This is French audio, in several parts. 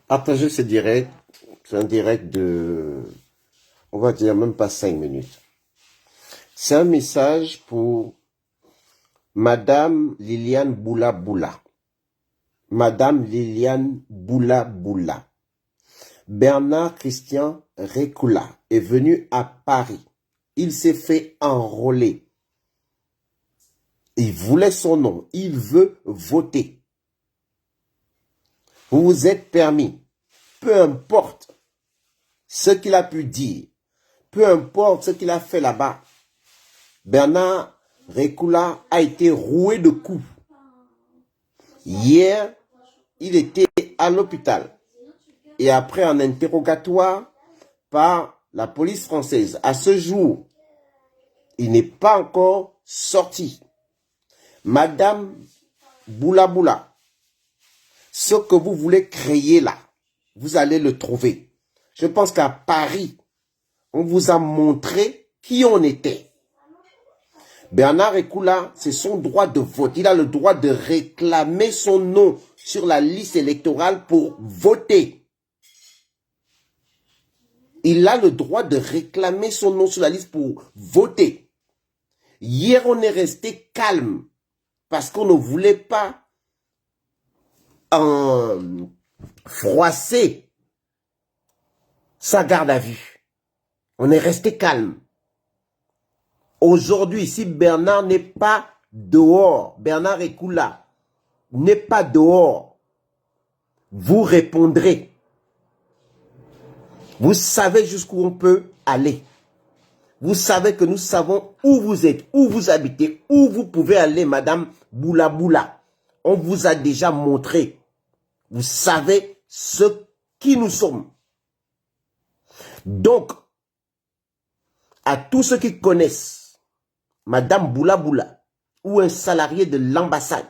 Partagez ce direct. C'est un direct de, on va dire même pas 5 minutes. C'est un message pour Madame Liliane Boula Boula. Madame Liliane Boula Boula. Bernard Christian Récoula est venu à Paris. Il s'est fait enrôler. Il voulait son nom. Il veut voter. Vous vous êtes permis, peu importe ce qu'il a pu dire, peu importe ce qu'il a fait là-bas, Bernard Récoula a été roué de coups. Hier, il était à l'hôpital et après un interrogatoire par la police française. À ce jour, il n'est pas encore sorti. Madame Boula Boula, ce que vous voulez créer là, vous allez le trouver. Je pense qu'à Paris, on vous a montré qui on était. Bernard Récoula, c'est son droit de vote. Il a le droit de réclamer son nom sur la liste électorale pour voter. Il a le droit de réclamer son nom sur la liste pour voter. Hier, on est resté calme parce qu'on ne voulait pas froisser sa garde à vue. On est resté calme. Aujourd'hui, si Bernard n'est pas dehors, Bernard Récoula n'est pas dehors, vous répondrez. Vous savez jusqu'où on peut aller. Vous savez que nous savons où vous êtes, où vous habitez, où vous pouvez aller, Madame Boula Boula. On vous a déjà montré. Vous savez ce qui nous sommes. Donc, à tous ceux qui connaissent Madame Boula Boula ou un salarié de l'ambassade,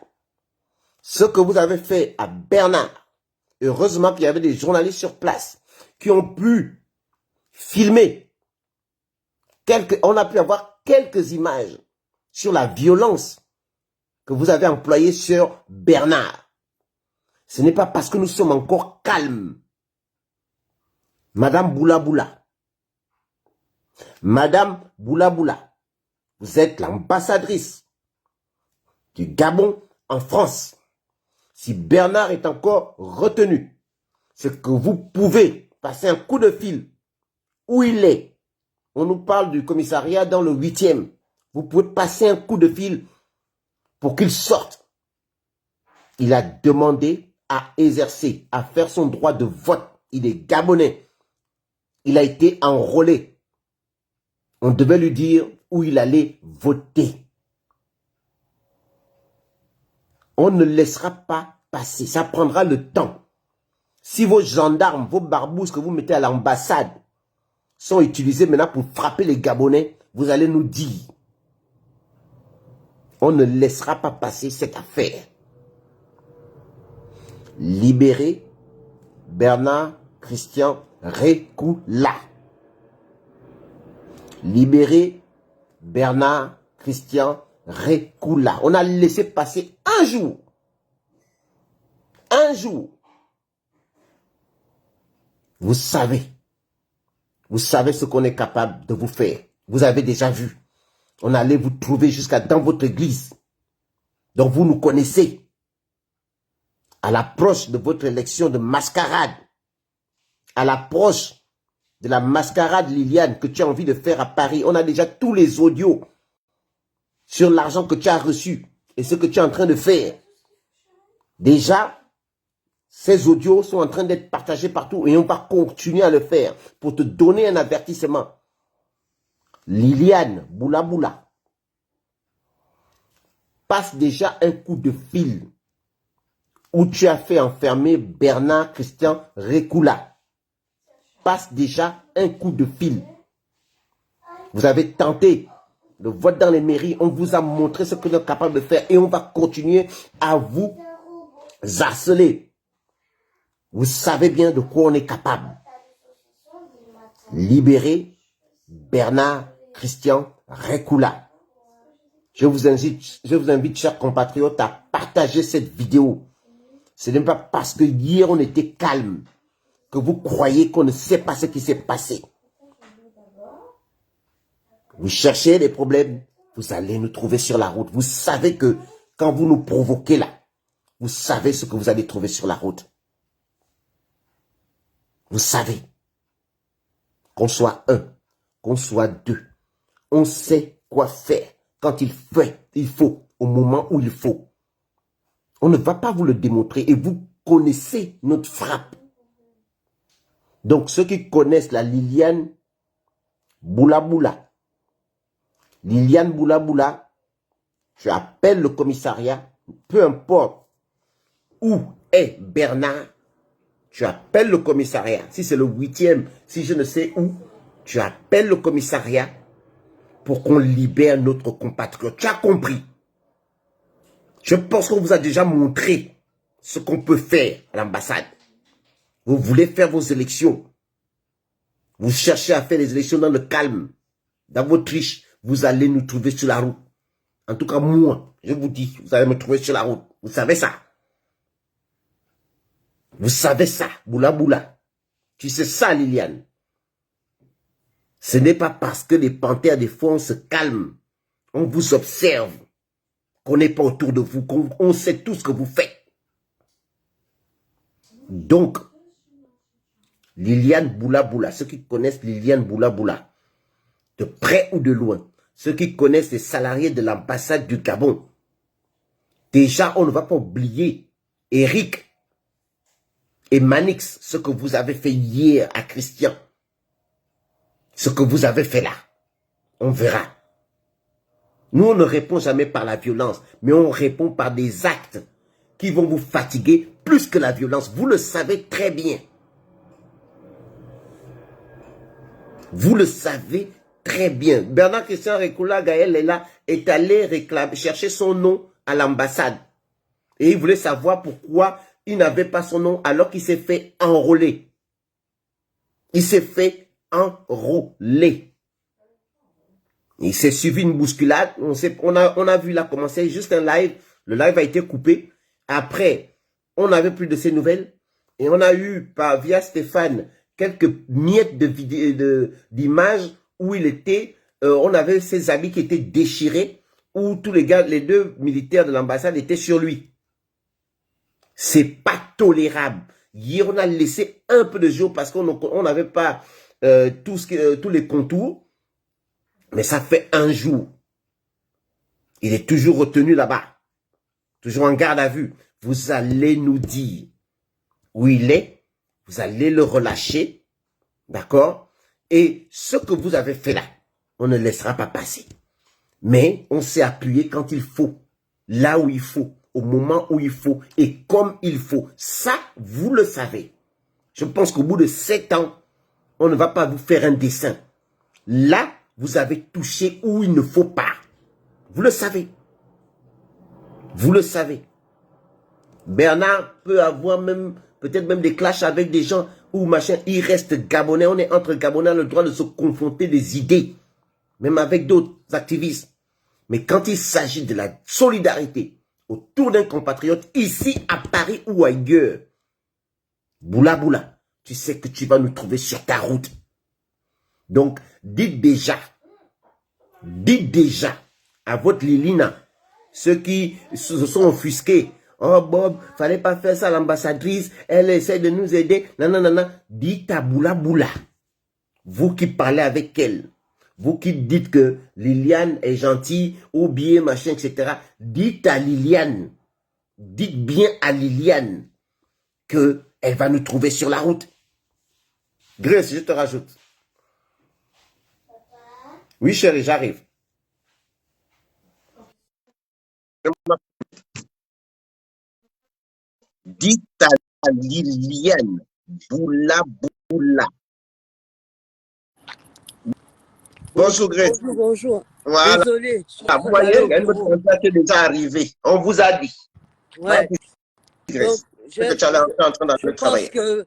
ce que vous avez fait à Bernard, heureusement qu'il y avait des journalistes sur place qui ont pu filmer. On a pu avoir quelques images sur la violence que vous avez employée sur Bernard. Ce n'est pas parce que nous sommes encore calmes. Madame Boula Boula. Madame Boula Boula. Vous êtes l'ambassadrice du Gabon en France. Si Bernard est encore retenu, c'est que vous pouvez passer un coup de fil où il est. On nous parle du commissariat dans le 8e. Vous pouvez passer un coup de fil pour qu'il sorte. Il a demandé à exercer, à faire son droit de vote. Il est gabonais. Il a été enrôlé. On devait lui dire où il allait voter. On ne laissera pas passer. Ça prendra le temps. Si vos gendarmes, vos barbouzes que vous mettez à l'ambassade sont utilisés maintenant pour frapper les Gabonais, vous allez nous dire. On ne laissera pas passer cette affaire. Libérez Bernard Christian Récoula. Libérez Bernard Christian Récoula. On a laissé passer un jour. Un jour. Vous savez ce qu'on est capable de vous faire. Vous avez déjà vu. On allait vous trouver jusqu'à dans votre église. Donc vous nous connaissez. À l'approche de votre élection de mascarade, à l'approche de la mascarade Liliane que tu as envie de faire à Paris, on a déjà tous les audios sur l'argent que tu as reçu et ce que tu es en train de faire. Déjà, ces audios sont en train d'être partagés partout et on va continuer à le faire pour te donner un avertissement. Liliane Boula Boula, passe déjà un coup de fil où tu as fait enfermer Bernard Christian Récoula. Passe déjà un coup de fil. Vous avez tenté le vote dans les mairies. On vous a montré ce que nous sommes capables de faire et on va continuer à vous harceler. Vous savez bien de quoi on est capable. Libérez Bernard Christian Récoula. Je vous invite, chers compatriotes, à partager cette vidéo. Ce n'est pas parce que hier on était calme que vous croyez qu'on ne sait pas ce qui s'est passé. Vous cherchez des problèmes, vous allez nous trouver sur la route. Vous savez que quand vous nous provoquez là, vous savez ce que vous allez trouver sur la route. Vous savez. Qu'on soit un, qu'on soit deux. On sait quoi faire quand il faut, au moment où il faut. On ne va pas vous le démontrer et vous connaissez notre frappe. Donc ceux qui connaissent la Liliane Boula Boula, Liliane Boula Boula, tu appelles le commissariat, peu importe où est Bernard, tu appelles le commissariat. Si c'est le 8e, si je ne sais où, tu appelles le commissariat pour qu'on libère notre compatriote. Tu as compris? Je pense qu'on vous a déjà montré ce qu'on peut faire à l'ambassade. Vous voulez faire vos élections. Vous cherchez à faire les élections dans le calme. Dans votre riche, vous allez nous trouver sur la route. En tout cas, moi, je vous dis, vous allez me trouver sur la route. Vous savez ça? Vous savez ça, Boula Boula. Tu sais ça, Liliane. Ce n'est pas parce que les panthères des fois on se calme, on vous observe, qu'on n'est pas autour de vous, qu'on sait tout ce que vous faites. Donc, Liliane Boula Boula, ceux qui connaissent Liliane Boula Boula, de près ou de loin, ceux qui connaissent les salariés de l'ambassade du Gabon, déjà on ne va pas oublier Eric et Manix, ce que vous avez fait hier à Christian. Ce que vous avez fait là, on verra. Nous, on ne répond jamais par la violence, mais on répond par des actes qui vont vous fatiguer plus que la violence. Vous le savez très bien. Vous le savez très bien. Bernard Christian Rekula Gaël est allé chercher son nom à l'ambassade. Et il voulait savoir pourquoi il n'avait pas son nom alors qu'il s'est fait enrôler. Il s'est fait enrôler. Il s'est suivi une bousculade. On a vu là commencer juste un live. Le live a été coupé. Après, on n'avait plus de ses nouvelles. Et on a eu, via Stéphane, quelques miettes d'images où il était. On avait ses habits qui étaient déchirés. Où tous les deux militaires de l'ambassade étaient sur lui. C'est pas tolérable. Hier, on a laissé un peu de jour parce qu'on n'avait pas tous les contours. Mais ça fait un jour. Il est toujours retenu là-bas. Toujours en garde à vue. Vous allez nous dire où il est. Vous allez le relâcher. D'accord? Et ce que vous avez fait là, on ne laissera pas passer. Mais on s'est appuyé quand il faut. Là où il faut. Au moment où il faut. Et comme il faut. Ça, vous le savez. Je pense qu'au bout de 7 ans, on ne va pas vous faire un dessin. Là, vous avez touché où il ne faut pas. Vous le savez. Vous le savez. Bernard peut avoir peut-être même des clashs avec des gens ou machin. Il reste Gabonais. On est entre Gabonais, le droit de se confronter des idées. Même avec d'autres activistes. Mais quand il s'agit de la solidarité autour d'un compatriote, ici à Paris ou ailleurs, Boula Boula, tu sais que tu vas nous trouver sur ta route. Donc, dites déjà à votre Lilina, ceux qui se sont offusqués, oh Bob, fallait pas faire ça, l'ambassadrice, elle essaie de nous aider, nanana, dites à Boula Boula, vous qui parlez avec elle, vous qui dites que Liliane est gentille, ou bien machin, etc., dites à Liliane, dites bien à Liliane, que elle va nous trouver sur la route. Grace, je te rajoute. Oui, chérie, j'arrive. Dites à Liliane, Boula Boula. Bonjour, Grace. Bonjour, bonjour. Voilà. Désolé. Vous voyez, il y a une autre contact qui est déjà arrivé. On vous a dit. Ouais. Grace. Donc, je pense que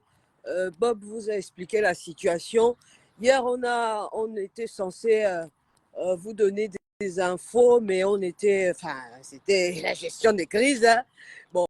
Bob vous a expliqué la situation. Hier, on était censé vous donner des infos, mais c'était la gestion des crises. Hein. Bon.